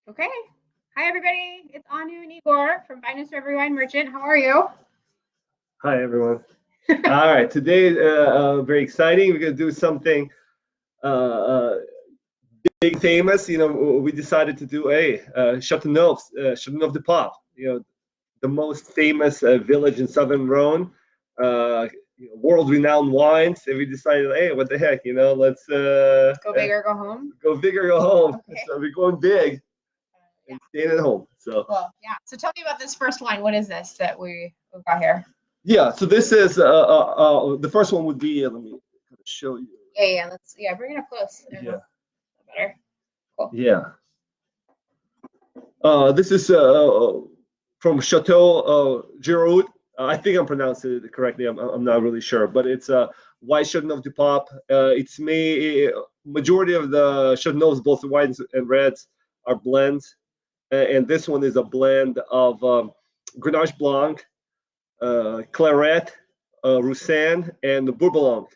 Okay. Hi, everybody. It's Anu and Igor from Finest River Wine Merchant. How are you? Hi, everyone. All right, today, very exciting. We're going to do something uh, uh, big, famous. We decided to do a Chateauneuf-du-pape. The most famous village in southern Rhone. World-renowned wines. And we decided, hey, what the heck? Let's Go big or go home. go big or go home. Okay. So we're going big Yeah. and staying at home. So. Well, yeah. So tell me about this first wine. What is this that we've got here? Yeah, so this is the first one would be. Let me show you. Yeah. Bring it up close. Yeah. Better. Cool. Yeah. This is from Chateau Giroud. I think I'm pronouncing it correctly. I'm not really sure, but it's a white Chateauneuf-du-pape. It's majority of the Chateauneufs, both whites and reds, are blends, and this one is a blend of Grenache Blanc, Claret, Roussanne, and Bourbon.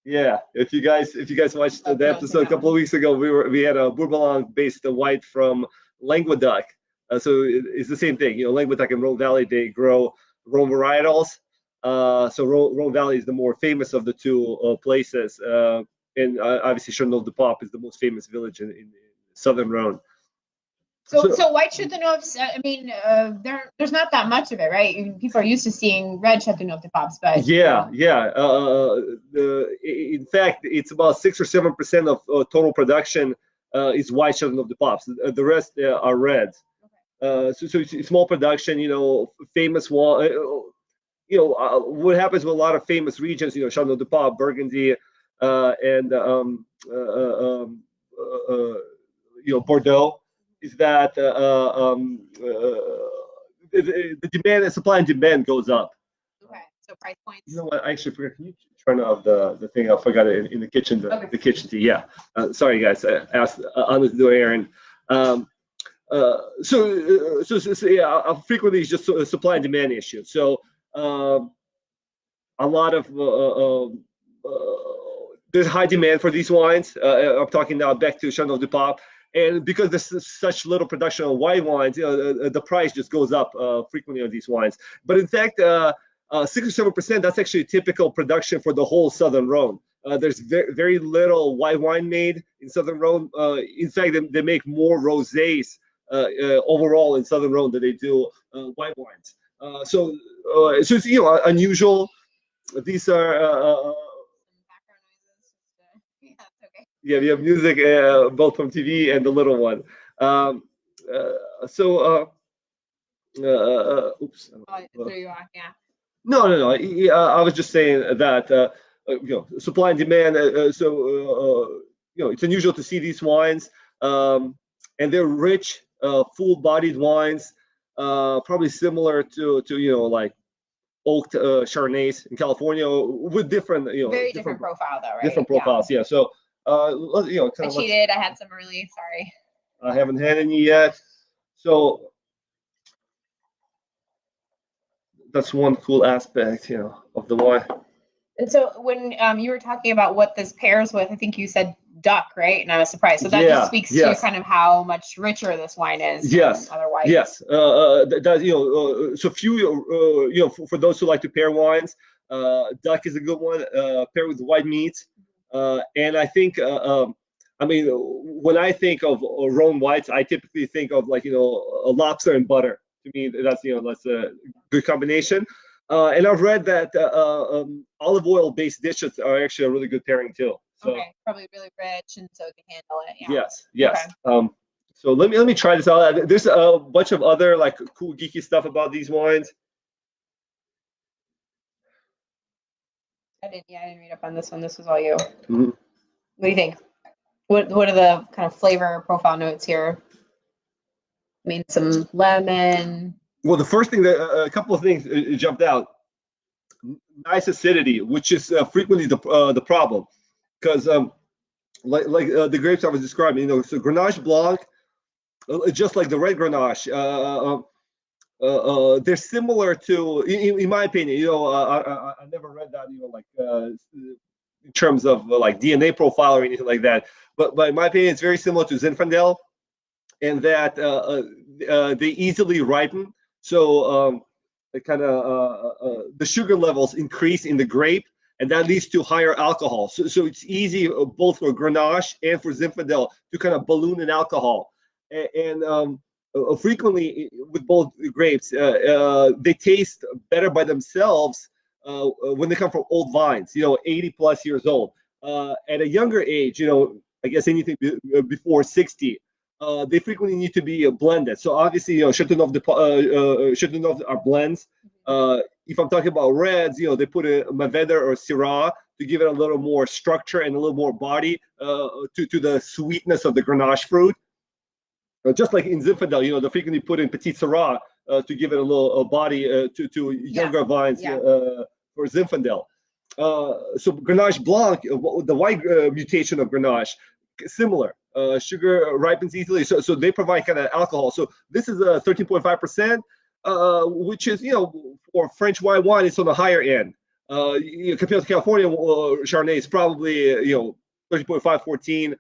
Yeah, if you guys watched the episode a couple of weeks ago, we had a Bourbon based white from Languedoc. So it's the same thing. Languedoc and Rhone Valley, they grow Rhone varietals. So Rhone Valley is the more famous of the two places, and obviously Chateauneuf-du-Pape is the most famous village in southern Rhone. So white Chateauneufs, I mean, there's not that much of it, right? People are used to seeing red Chateauneuf-du-Papes, but Yeah. In fact, it's about 6 or 7% of total production is white Chateauneuf-du-Papes. The rest are red. So it's small production. Famous one. What happens with a lot of famous regions, Chateauneuf-du-Pape, Burgundy, and Bordeaux, is that the demand and supply and demand goes up. Okay, so price points. You know what? I actually forgot. Can you turn off the thing? I forgot it in the kitchen. The kitchen tea. Yeah. Sorry, guys. I asked Anna to do it, Aaron. Yeah. Frequently, it's just a supply and demand issue. So a lot of there's high demand for these wines. I'm talking now back to Chateauneuf-du-Pape. And because there's such little production of white wines, the price just goes up frequently on these wines. But in fact, 6 or 7%, that's actually typical production for the whole Southern Rhone. There's very little white wine made in Southern Rhone. In fact, they make more rosés overall in Southern Rhone than they do white wines. So it's unusual. These are Background noises. Okay. yeah, we have music both from TV and the little one. Um, so oops. Oh, there you are. Yeah. No. I was just saying that supply and demand. It's unusual to see these wines, and they're rich, full-bodied wines, probably similar to like oaked Chardonnays in California with different Very different profile though, right? Different profiles. Yeah. So I cheated. I had some early. Sorry. I haven't had any yet. So that's one cool aspect, of the wine. And so when you were talking about what this pairs with, I think you said duck, right? And I was surprised. So that just speaks to kind of how much richer this wine is than other wines. Yes. So few, for those who like to pair wines, duck is a good one. Pair with white meat, and I think, when I think of Rhone whites, I typically think of like a lobster and butter. To me, that's a good combination. And I've read that olive oil-based dishes are actually a really good pairing too. So, okay, probably really rich, and so it can handle it. Yeah. Yes. Okay. So let me try this out. There's a bunch of other like cool geeky stuff about these wines. I didn't read up on this one. This was all you. Mm-hmm. What do you think? What are the kind of flavor profile notes here? I mean, some lemon. Well, the first thing that a couple of things jumped out. Nice acidity, which is frequently the problem, because like the grapes I was describing, so Grenache Blanc, just like the red Grenache, they're similar to, in my opinion. I never read that, in terms of like DNA profile or anything like that. But in my opinion, it's very similar to Zinfandel. and that they easily ripen. So the sugar levels increase in the grape, and that leads to higher alcohol. So it's easy both for Grenache and for Zinfandel to kind of balloon in alcohol. And frequently with both grapes, they taste better by themselves when they come from old vines, 80 plus years old. At a younger age, I guess anything before 60, they frequently need to be blended. So obviously, Chateauneuf are blends. If I'm talking about reds, they put a Mourvedre or Syrah to give it a little more structure and a little more body to the sweetness of the Grenache fruit. Just like in Zinfandel, they frequently put in Petit Syrah to give it a little body to younger vines for Zinfandel. So Grenache Blanc, the white mutation of Grenache, similar. Sugar ripens easily, so they provide kind of alcohol. So this is a 13.5%, which is, for French white wine, it's on the higher end. Compared to California Chardonnay, is probably 13.5, 14.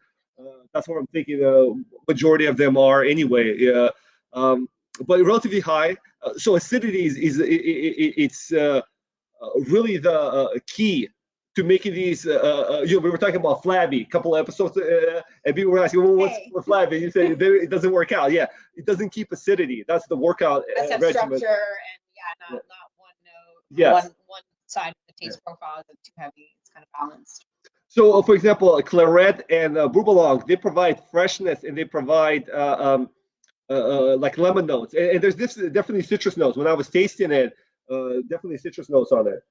That's what I'm thinking. Majority of them are anyway. But relatively high. So acidity it's really the key to making these. We were talking about flabby a couple of episodes, and people were asking, "Well, what's flabby?" You said it doesn't work out. Yeah, it doesn't keep acidity. That's the workout regimen. Structure and not one note. Yes. One side of the taste profile isn't too heavy. It's kind of balanced. So, for example, Claret and Bourboulon, they provide freshness and they provide like lemon notes. And there's definitely citrus notes. When I was tasting it, definitely citrus notes on it.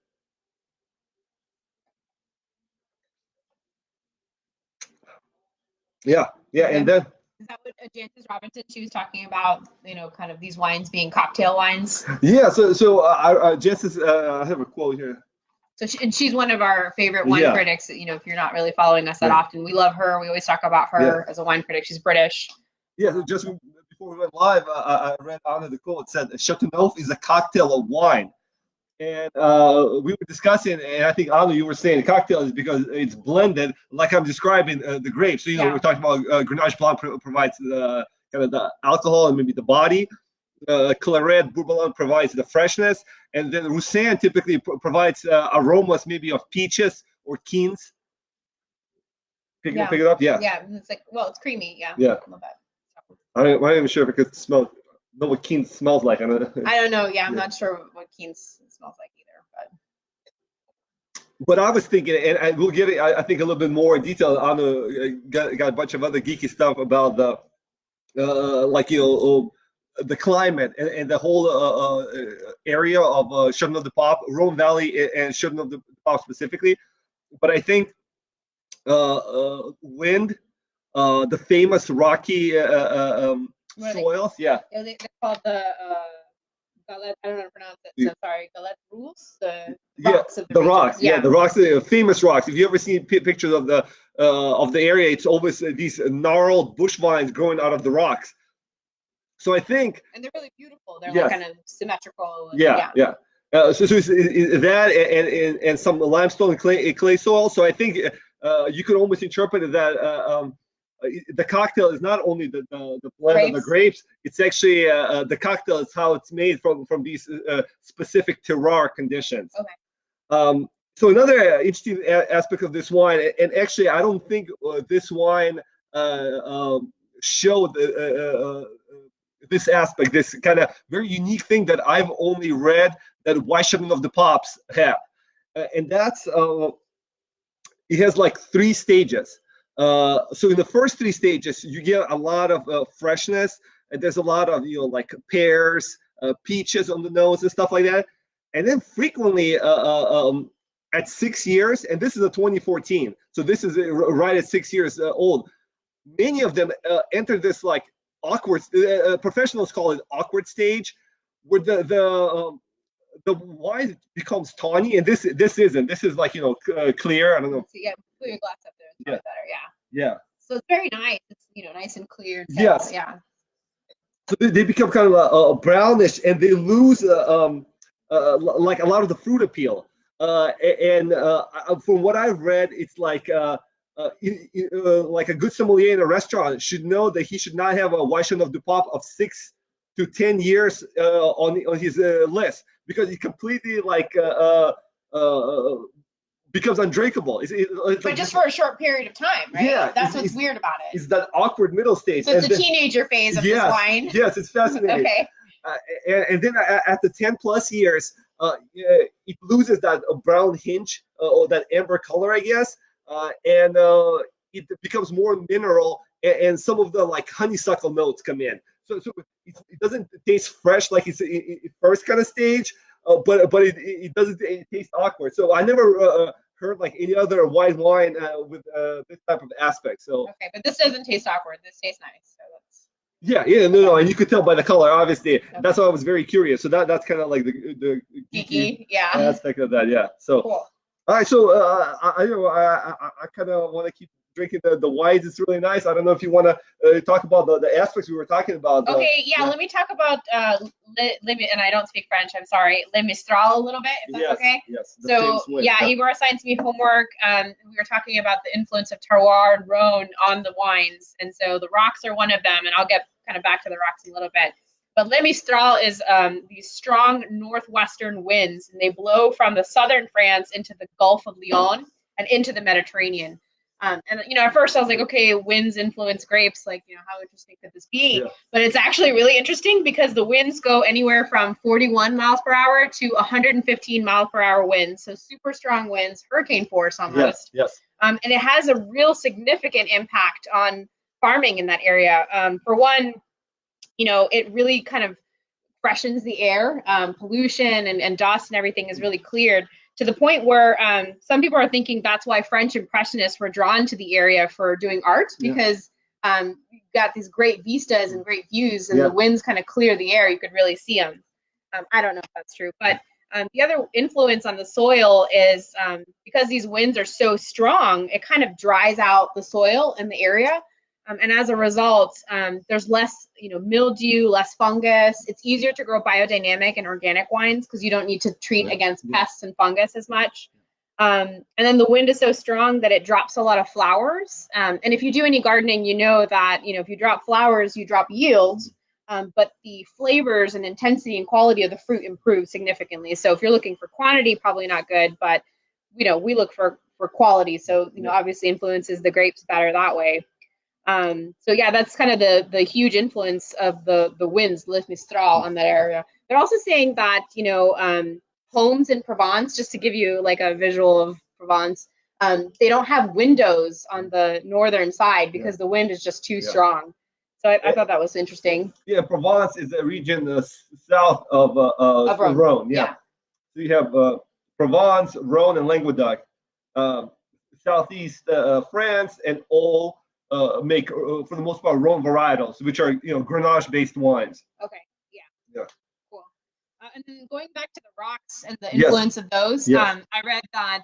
Yeah. And then. Is that what Jancis Robinson, she was talking about, kind of these wines being cocktail wines? Yeah, so Jancis, I have a quote here. So she's one of our favorite wine critics. If you're not really following us that often, we love her. We always talk about her as a wine critic. She's British. Yeah, so just before we went live, I read under the quote. It said, Chateauneuf is a cocktail of wine. And we were discussing, and I think, Anu, you were saying the cocktail is because it's blended, like I'm describing the grapes. So, we're talking about Grenache Blanc provides kind of the alcohol and maybe the body. Claret Bourboulon provides the freshness, and then Roussanne typically provides aromas maybe of peaches or quince. Pick it up, yeah. It's like, it's creamy, yeah. I love that. I'm not even sure if it could know what quince smells like. I don't know. Yeah, I'm not sure what quince smells like either, but I was thinking, and we'll get it, I think, a little bit more in detail. Got a bunch of other geeky stuff about the the climate and the whole area of Chateauneuf-du-pape, Rhone Valley, and Chateauneuf-du-pape specifically. But I think wind, the famous rocky soils, they're called the galette. I don't know how to pronounce it. So sorry, galette rouges. The rocks of the rocks. Yeah, the rocks, the famous rocks. If you ever seen pictures of the area, it's always these gnarled bush vines growing out of the rocks. So I think, and they're really beautiful. They're like kind of symmetrical. So it's that and some limestone and clay soil. So I think you could almost interpret it that the cocktail is not only the blend of the grapes. It's actually the cocktail is how it's made from these specific terroir conditions. Okay. So another interesting aspect of this wine, and actually I don't think this wine showed this aspect, this kind of very unique thing that I've only read that white Chateauneuf-du-papes have, and that's it has like 3 stages. So in the first 3 stages, you get a lot of freshness, and there's a lot of like pears, peaches on the nose and stuff like that, and then frequently at 6 years, and this is a 2014, so this is right at 6 years old. Many of them enter this like awkward. Professionals call it awkward stage, where the wine becomes tawny, and this isn't. This is like clear. I don't know. Yeah, put your glass up there. It's probably better. Yeah. So it's very nice. It's nice and clear. Yes. Yeah. So they become kind of brownish, and they lose like a lot of the fruit appeal. And from what I've read, it's like like a good sommelier in a restaurant should know that he should not have a White Chateauneuf-du-pape of 6 to 10 years on his list, because it completely like becomes undrinkable. But like, just for a short period of time, right? Yeah, that's what's weird about it. It's that awkward middle stage. So it's the teenager phase of this wine. Yes, it's fascinating. Okay. And then at the 10 plus years, it loses that brown hinge or that amber color, I guess, and it becomes more mineral, and some of the like honeysuckle notes come in. So it doesn't taste fresh like it's first kind of stage, but it doesn't taste awkward. So I never heard like any other white wine with this type of aspect. So okay, but this doesn't taste awkward. This tastes nice. So that's no, and you could tell by the color, obviously. Okay. That's why I was very curious. So that's kind of like the geeky aspect of that. Yeah. So cool. All right, so I kind of want to keep drinking the whites. It's really nice. I don't know if you want to talk about the aspects we were talking about. Okay, yeah. Let me talk about and I don't speak French. I'm sorry, Le Mistral a little bit, if that's okay. Yes. So yeah, Igor assigned to me homework. We were talking about the influence of terroir and Rhone on the wines, and so the rocks are one of them. And I'll get kind of back to the rocks in a little bit. But Le Mistral is these strong northwestern winds, and they blow from the southern France into the Gulf of Lyon and into the Mediterranean. And at first I was like, okay, winds influence grapes. Like, how interesting could this be? Yeah. But it's actually really interesting because the winds go anywhere from 41 miles per hour to 115 mile per hour winds. So super strong winds, hurricane force almost. Yes. And it has a real significant impact on farming in that area. For one, it really kind of freshens the air. Pollution and dust and everything is really cleared to the point where some people are thinking that's why French Impressionists were drawn to the area for doing art, because you've got these great vistas and great views, and the winds kind of clear the air. You could really see them. I don't know if that's true, but the other influence on the soil is because these winds are so strong, it kind of dries out the soil in the area. And as a result, there's less, mildew, less fungus. It's easier to grow biodynamic and organic wines because you don't need to treat against pests and fungus as much. And then the wind is so strong that it drops a lot of flowers. And if you do any gardening, you know that, if you drop flowers, you drop yields, but the flavors and intensity and quality of the fruit improve significantly. So if you're looking for quantity, probably not good, but, we look for quality. So, obviously influences the grapes better that way. So yeah, that's kind of the huge influence of the winds, Le Mistral, on that area. They're also saying that, homes in Provence, just to give you like a visual of Provence, they don't have windows on the northern side because the wind is just too strong. So I thought that was interesting. Yeah, Provence is a region south of Rhone. Yeah. So you have Provence, Rhone, and Languedoc. Southeast France and all make, for the most part, Rhone varietals, which are Grenache-based wines. Okay. Yeah. Cool. And then going back to the rocks and the influence of those, I read that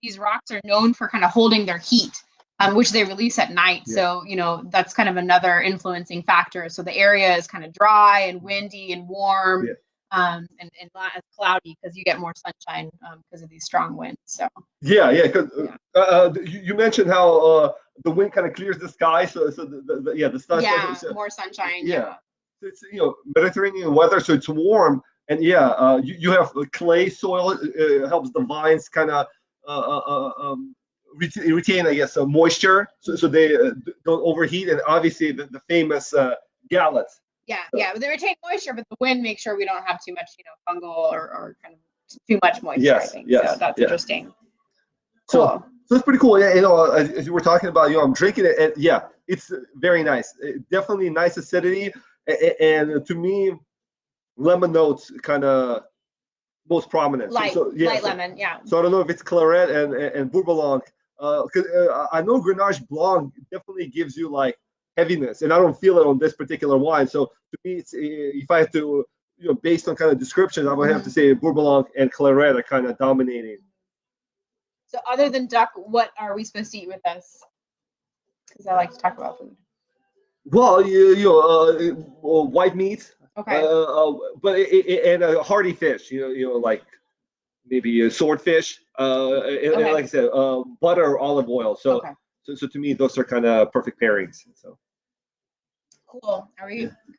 these rocks are known for kind of holding their heat, which they release at night. So that's kind of another influencing factor. So the area is kind of dry and windy and warm. And not as cloudy because you get more sunshine because of these strong winds. So because you mentioned how the wind kind of clears the sky, so the sun more sunshine. It's Mediterranean weather, so it's warm, and you have clay soil. It helps the vines kind of retain, I guess, moisture, so they don't overheat, and obviously the famous gallets. Yeah, they retain moisture, but the wind makes sure we don't have too much, fungal or kind of too much moisture. Yes, I think. So that's interesting. Cool. So it's pretty cool. Yeah, as you were talking about, I'm drinking it, and it's very nice. Definitely nice acidity, and to me, lemon notes kind of most prominent. Light lemon. Yeah. So I don't know if it's Claret and Bourboulon, because I know Grenache Blanc definitely gives you like heaviness, and I don't feel it on this particular wine. So to me, it's, if I have to, based on kind of description, I would have to say Bourboulon and Claret are kind of dominating. So other than duck, what are we supposed to eat with this? Because I like to talk about food. Well, white meat. Okay. But and a hearty fish. Like maybe a swordfish. And like I said, butter or olive oil. So. Okay. So to me, those are kind of perfect pairings. So Cool. Can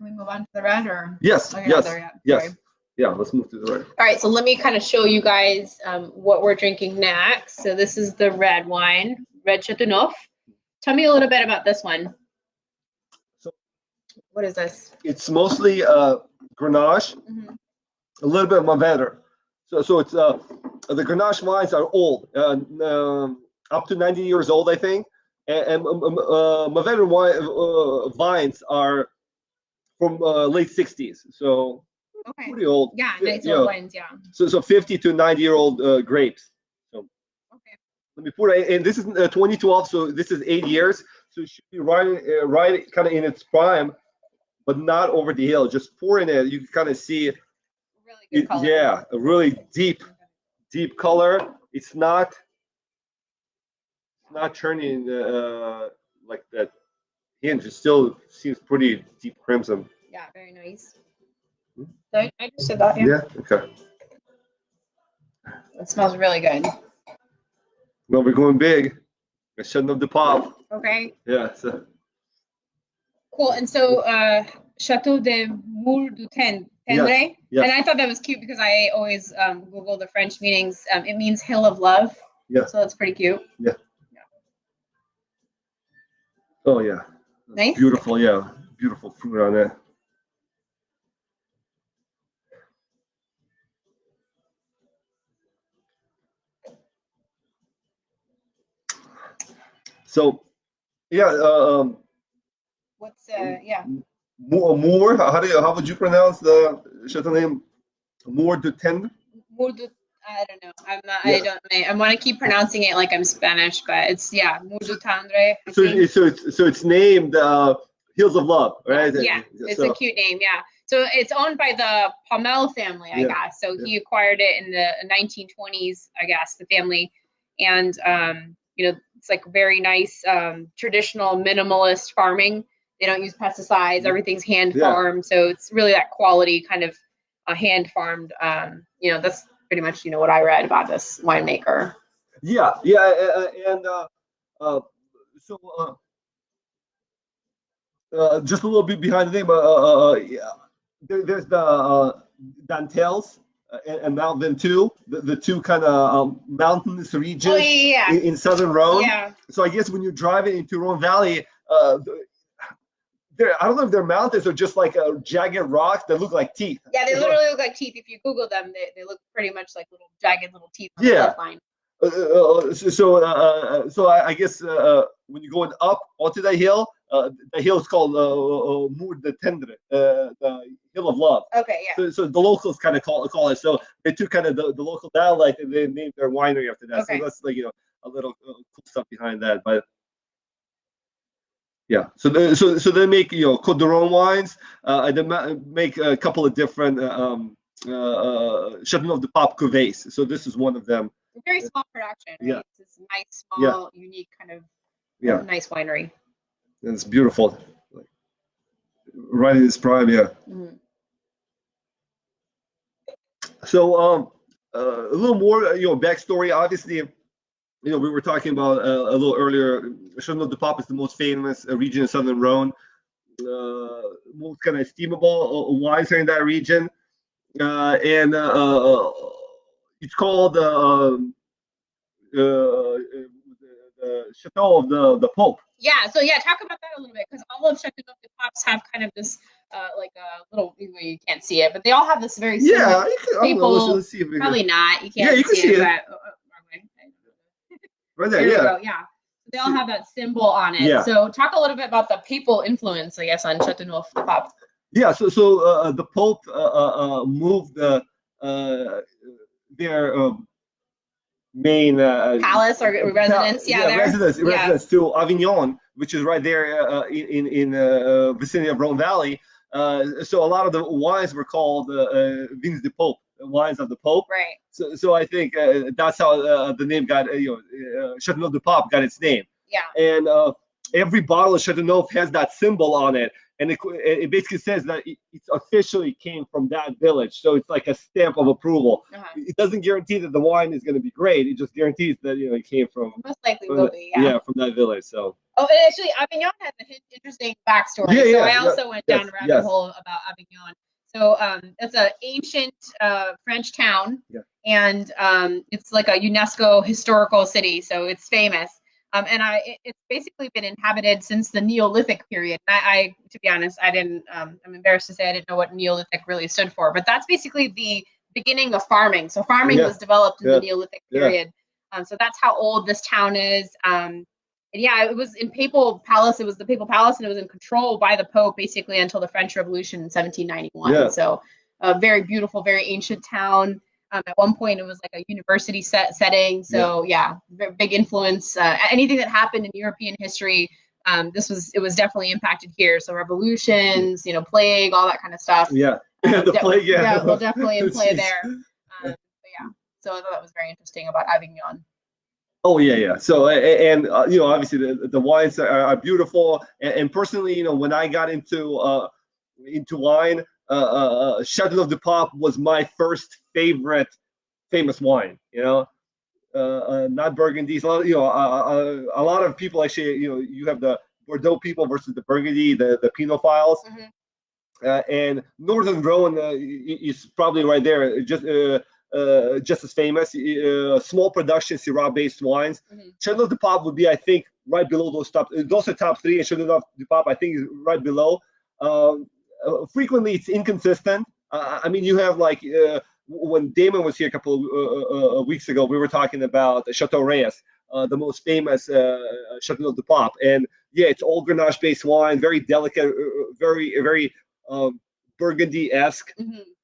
we move on to the red or? yes, Oh, you're yes, not there yet. yes, Sorry. yeah. Let's move to the red. All right, so let me kind of show you guys what we're drinking next. So this is the red wine, red Chateauneuf. Tell me a little bit about this one. So what is this? it's mostly Grenache, a little bit of Mourvedre. So it's the Grenache wines are old, up to 90 years old, I think, and Mourvedre vines are from late 60s, so pretty old. Yeah, nice old wines, yeah. So 50 to 90-year-old grapes. So okay. Let me put it, and this is 2012, so this is 8 years, so it should be right kind of in its prime, but not over the hill. Just pouring it, you can kind of see really good color. Yeah, a really deep color. It's not turning like that hinge. It still seems pretty deep crimson. Yeah, very nice. I just said that. Yeah. Okay. It smells really good. Well, we're going big. Chateauneuf-du-pape. Okay. Yeah. So. Cool. And so, Chateau de Mour-du-Tendre. Yes. Yes. And I thought that was cute because I always Google the French meanings. It means hill of love. Yeah. So that's pretty cute. Yeah. Oh yeah. Nice. Beautiful. Yeah. Beautiful fruit on it. So, yeah. What's yeah. Mour. How would you pronounce the chateau name? Mour-du-Tendre. I don't know. I'm not. Yeah. I want to keep pronouncing it like I'm Spanish, but it's Mour-du-Tendre. So it's named Hills of Love, right? Yeah, it's a cute name. Yeah. So it's owned by the Palmel family, I guess. So he acquired it in the 1920s, I guess, the family, and it's like very nice, traditional minimalist farming. They don't use pesticides. Everything's hand farmed, so it's really that quality kind of hand farmed. That's pretty much what I read about this winemaker. Yeah, and so just a little bit behind the name. There's the Dantels and Mount Ventoux, the two kind of mountainous regions in southern Rhone. Yeah. So I guess when you're driving into Rhone Valley, I don't know if they're mountains or just like jagged rocks that look like teeth. Yeah, they literally look like teeth. If you Google them, they look pretty much like little jagged little teeth on the cliff line. So I guess when you're going up onto the hill is called Mour-du-Tendre, the Hill of Love. Okay, yeah. So the locals kind of call it. So they took kind of the local dialect and they named their winery after that. Okay. So that's like a little cool stuff behind that, but. Yeah, so they make Côte de Rhone wines. And they make a couple of different Chateauneuf-du-pape cuvées. So this is one of them. Very small production, right? Yeah. It's this nice, small, unique kind of nice winery. And it's beautiful, right in its prime. Yeah. Mm-hmm. So a little more, backstory. Obviously. We were talking about a little earlier. Chateauneuf-du-pape is the most famous region in southern Rhone. Most kind of estimable wines are in that region, and it's called the Chateau of the Pope. Yeah. So talk about that a little bit because all of Chateauneuf-du-Papes have kind of this like a little. You can't see it, but they all have this very similar. Yeah, let's see if we probably can. not. You can't. Yeah, you can see it. But, right there, yeah. Yeah. They all have that symbol on it. Yeah. So talk a little bit about the papal influence, I guess, on Chateauneuf-du-Pape. Yeah. So the Pope moved their main palace or residence. residence to Avignon, which is right there in vicinity of Rhone Valley. So a lot of the wines were called vins de Pope. Wines of the Pope, right? So I think that's how the name got, Chateauneuf-du-Pape got its name. Yeah. And every bottle of Chateauneuf has that symbol on it, and it basically says that it officially came from that village. So it's like a stamp of approval. It doesn't guarantee that the wine is going to be great. It just guarantees that it came from most likely will be, from that village. So. Oh, and actually, Avignon has an interesting backstory. Yeah, so yeah, I also went down a rabbit hole about Avignon. So it's an ancient French town, and it's like a UNESCO historical city, so it's famous. And it's basically been inhabited since the Neolithic period. I to be honest, I didn't. I'm embarrassed to say I didn't know what Neolithic really stood for, but that's basically the beginning of farming. So farming was developed in the Neolithic period. So that's how old this town is. And yeah, it was in papal palace. It was the papal palace, and it was in control by the Pope basically until the French Revolution in 1791. Yeah. So a very beautiful, very ancient town. At one point, it was like a university setting. So yeah, big influence. Anything that happened in European history, it was definitely impacted here. So revolutions, plague, all that kind of stuff. Yeah, the plague. Yeah, they'll definitely in play there. But yeah, so I thought that was very interesting about Avignon. Oh yeah. So and obviously the wines are beautiful. And personally, when I got into wine, Chateauneuf-du-pape was my first famous wine. Not Burgundies. A lot of people actually, you have the Bordeaux people versus the Burgundy, the Pinophiles. And Northern Rhone is probably right there, just as famous. Small production Syrah-based wines. Chateauneuf-du-pape would be, I think, right below those top. Those are top three, and Chateauneuf-du-pape, I think, is right below. Frequently, it's inconsistent. I mean, you have like when Damon was here a couple of weeks ago, we were talking about Chateau Reyes, the most famous Chateauneuf-du-pape, and yeah, it's all Grenache-based wine, very delicate, very Burgundy-esque.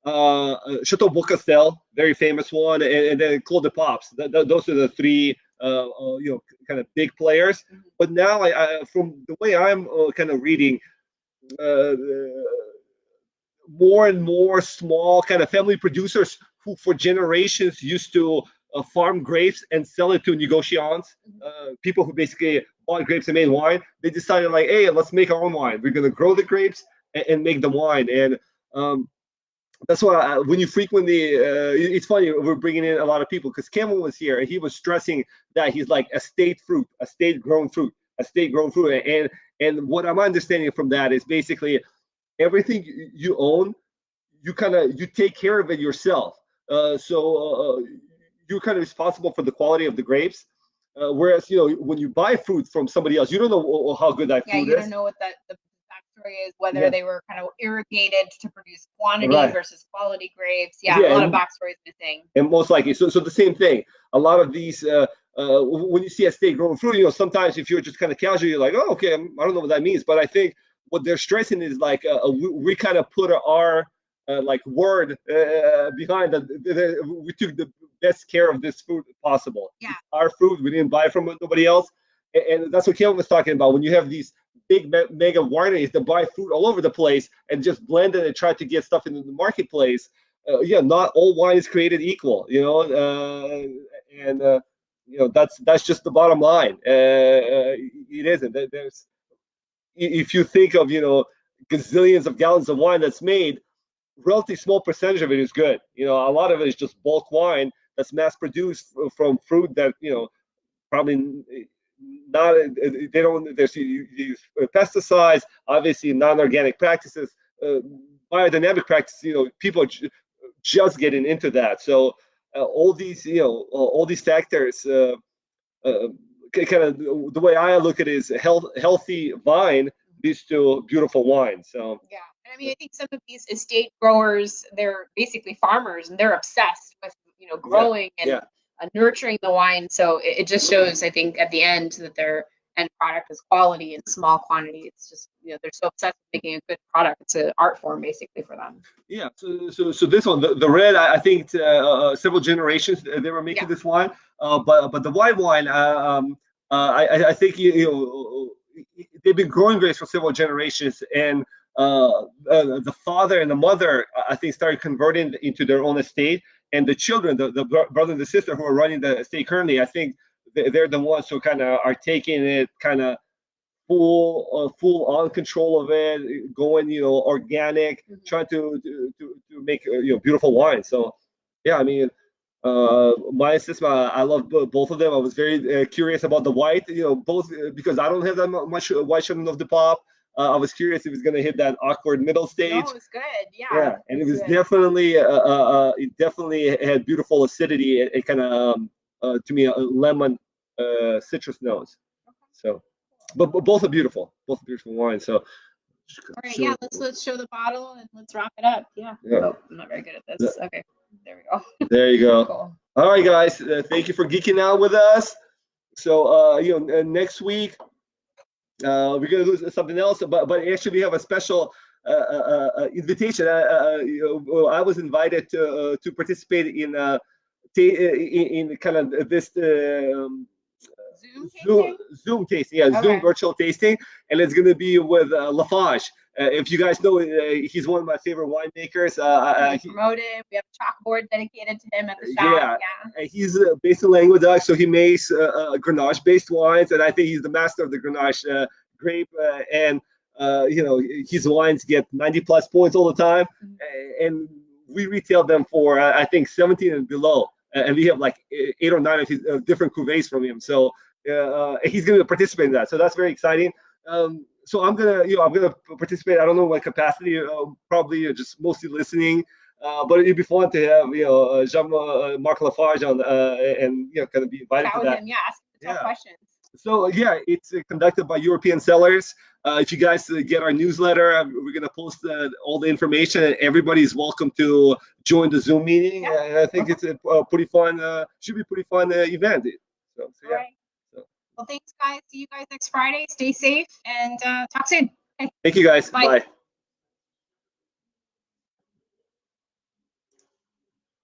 Chateau Beaucastel, very famous one, and then Clos de Papes. Those are the three, kind of big players. But now, from the way I'm kind of reading, more and more small kind of family producers who, for generations, used to farm grapes and sell it to negociants, people who basically bought grapes and made wine. They decided, like, hey, let's make our own wine. We're going to grow the grapes and make the wine. And that's why when you frequently, it's funny, we're bringing in a lot of people because Cameron was here and he was stressing that he's like estate grown fruit. And what I'm understanding from that is basically everything you own, you take care of it yourself. So you're kind of responsible for the quality of the grapes. Whereas when you buy fruit from somebody else, you don't know how good that fruit is. Yeah, you don't know what the backstory is, whether they were kind of irrigated to produce quantity versus quality grapes. Yeah, a lot of backstories missing. And most likely, so the same thing. A lot of these, when you see estate grown fruit, sometimes if you're just kind of casual, you're like, oh, okay, I don't know what that means. But I think what they're stressing is like we kind of put our like word behind that. We took the best care of this fruit possible. Yeah. It's our fruit. We didn't buy it from nobody else. And that's what Kevin was talking about. When you have these big mega wineries that buy fruit all over the place and just blend it and try to get stuff into the marketplace, not all wine is created equal, and that's just the bottom line. It isn't. There's, if you think of gazillions of gallons of wine that's made, relatively small percentage of it is good. A lot of it is just bulk wine that's mass produced from fruit that probably not. They don't. There's use pesticides, obviously non-organic practices, biodynamic practices. People are just getting into that. So all these factors. Kind of the way I look at it is healthy vine leads to beautiful wine. So yeah. I mean, I think some of these estate growers, they're basically farmers, and they're obsessed with growing and nurturing the wine. So it just shows, I think, at the end that their end product is quality in small quantity. It's just they're so obsessed with making a good product. It's an art form basically for them. Yeah. So this one, the red, I think several generations they were making this wine. But the white wine, I think they've been growing grapes for several generations, and the father and the mother, I think, started converting into their own estate, and the children, the brother and the sister who are running the estate currently, I think they're the ones who kind of are taking it kind of full on control of it, going, organic, trying to make beautiful wine. So yeah, I mean, my system, I love both of them. I was very curious about the white, both because I don't have that much white Chateauneuf-du-pape. I was curious if it's going to hit that awkward middle stage. No, it's good. Yeah. Yeah, and it was definitely it definitely had beautiful acidity. It kind of to me a lemon citrus notes. So, but both are beautiful. Both are beautiful wines. So, all right, yeah, let's show the bottle and let's wrap it up. Yeah. Oh, I'm not very good at this. Okay, there we go. There you go. Cool. All right, guys. Thank you for geeking out with us. So, next week we're gonna do something else, but actually we have a special invitation. I was invited to participate in kind of this Zoom tasting, yeah, Zoom virtual tasting, and it's gonna be with Lafarge. If you guys know, he's one of my favorite winemakers. He promoted. We have a chalkboard dedicated to him at the shop. Yeah. He's based in Languedoc, so he makes Grenache-based wines, and I think he's the master of the Grenache grape. And his wines get 90+ points all the time, and we retail them for I think 17 and below, and we have like 8 or 9 of his different cuvées from him. So he's going to participate in that. So that's very exciting. So I'm gonna participate. I don't know what capacity. Probably just mostly listening. But it'd be fun to have Jean-Marc Lafarge on and kind of be invited to that. Him, ask the tough questions. So yeah, it's conducted by European sellers. If you guys get our newsletter, we're gonna post all the information, and everybody's welcome to join the Zoom meeting. And I think it's a pretty fun, should be pretty fun event. So yeah. Right. Well, thanks, guys. See you guys next Friday. Stay safe and talk soon. Okay. Thank you, guys. Bye. Bye.